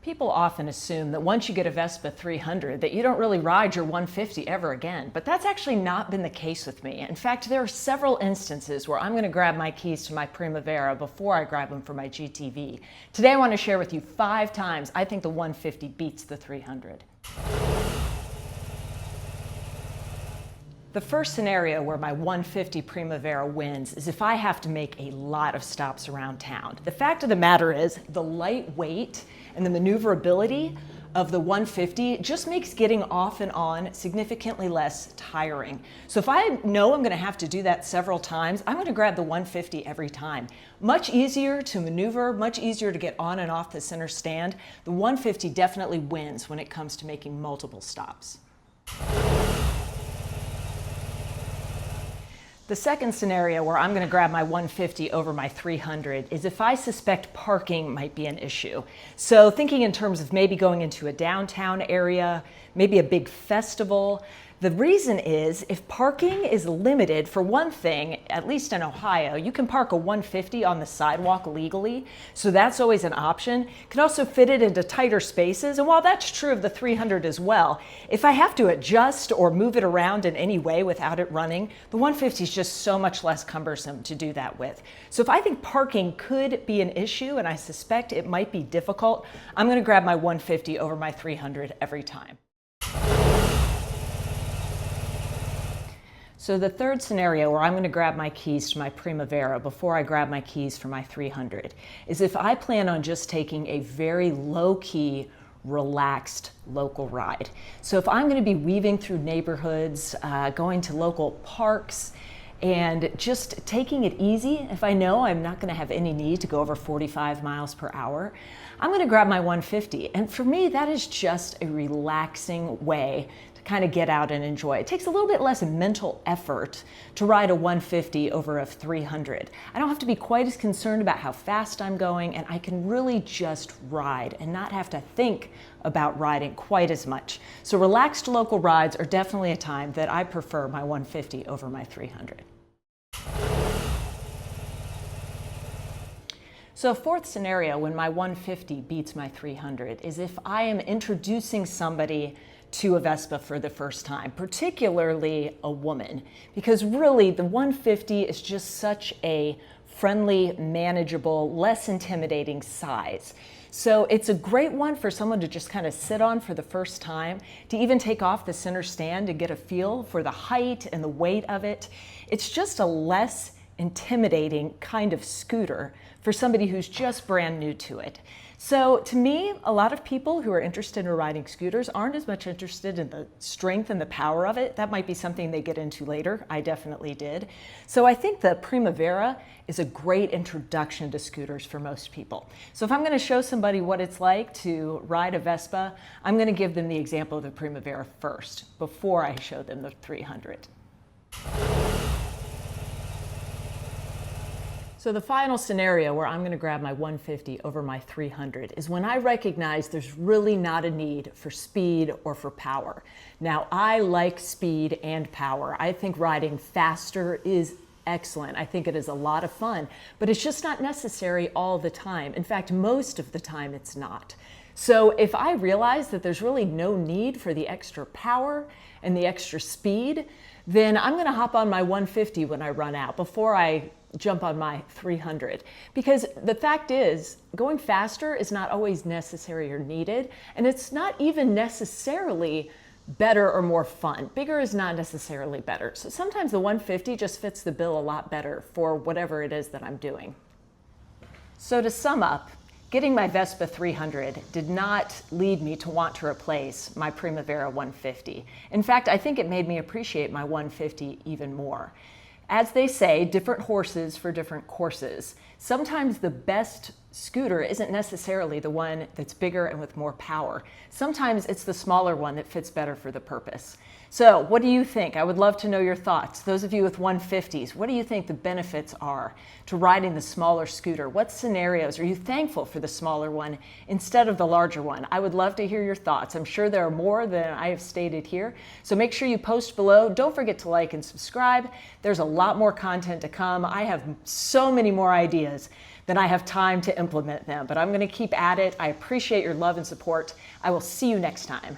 People often assume that once you get a Vespa 300 that you don't really ride your 150 ever again, but that's actually not been the case with me. In fact, there are several instances where I'm going to grab my keys to my Primavera before I grab them for my GTV. Today I want to share with you 5 times I think the 150 beats the 300. The first scenario where my 150 Primavera wins is if I have to make a lot of stops around town. The fact of the matter is the lightweight and the maneuverability of the 150 just makes getting off and on significantly less tiring. So if I know I'm going to have to do that several times, I'm going to grab the 150 every time. Much easier to maneuver, much easier to get on and off the center stand. The 150 definitely wins when it comes to making multiple stops. The second scenario where I'm going to grab my 150 over my 300 is if I suspect parking might be an issue. So thinking in terms of maybe going into a downtown area, maybe a big festival. The reason is if parking is limited, for one thing, at least in Ohio, you can park a 150 on the sidewalk legally, so that's always an option. You can also fit it into tighter spaces, and while that's true of the 300 as well, if I have to adjust or move it around in any way without it running, the 150 is just so much less cumbersome to do that with. So if I think parking could be an issue, and I suspect it might be difficult, I'm going to grab my 150 over my 300 every time. So the third scenario where I'm going to grab my keys to my Primavera before I grab my keys for my 300 is if I plan on just taking a very low-key, relaxed local ride. So if I'm going to be weaving through neighborhoods, going to local parks, and just taking it easy, if I know I'm not going to have any need to go over 45 miles per hour, I'm going to grab my 150. And for me, that is just a relaxing way to kind of get out and enjoy. It takes a little bit less mental effort to ride a 150 over a 300. I don't have to be quite as concerned about how fast I'm going, and I can really just ride and not have to think about riding quite as much. So relaxed local rides are definitely a time that I prefer my 150 over my 300. So a fourth scenario when my 150 beats my 300 is if I am introducing somebody to a Vespa for the first time, particularly a woman, because really the 150 is just such a friendly, manageable, less intimidating size. So it's a great one for someone to just kind of sit on for the first time, to even take off the center stand and get a feel for the height and the weight of it. It's just a less intimidating kind of scooter for somebody who's just brand new to it. So to me, a lot of people who are interested in riding scooters aren't as much interested in the strength and the power of it. That might be something they get into later. I definitely did. So I think the Primavera is a great introduction to scooters for most people. So if I'm going to show somebody what it's like to ride a Vespa, I'm going to give them the example of the Primavera first, before I show them the 300. So the final scenario where I'm going to grab my 150 over my 300 is when I recognize there's really not a need for speed or for power. Now, I like speed and power. I think riding faster is excellent. I think it is a lot of fun, but it's just not necessary all the time. In fact, most of the time it's not. So if I realize that there's really no need for the extra power and the extra speed, then I'm going to hop on my 150 when I run out before I jump on my 300. Because the fact is, going faster is not always necessary or needed, and it's not even necessarily better or more fun. Bigger is not necessarily better. So sometimes the 150 just fits the bill a lot better for whatever it is that I'm doing. So to sum up, getting my Vespa 300 did not lead me to want to replace my Primavera 150. In fact, I think it made me appreciate my 150 even more. As they say, different horses for different courses. Sometimes the best scooter isn't necessarily the one that's bigger and with more power. Sometimes it's the smaller one that fits better for the purpose. So what do you think? I would love to know your thoughts. Those of you with 150s, what do you think the benefits are to riding the smaller scooter? What scenarios are you thankful for the smaller one instead of the larger one? I would love to hear your thoughts. I'm sure there are more than I have stated here. So make sure you post below. Don't forget to like and subscribe. There's a lot more content to come. I have so many more ideas then I have time to implement them. But I'm going to keep at it. I appreciate your love and support. I will see you next time.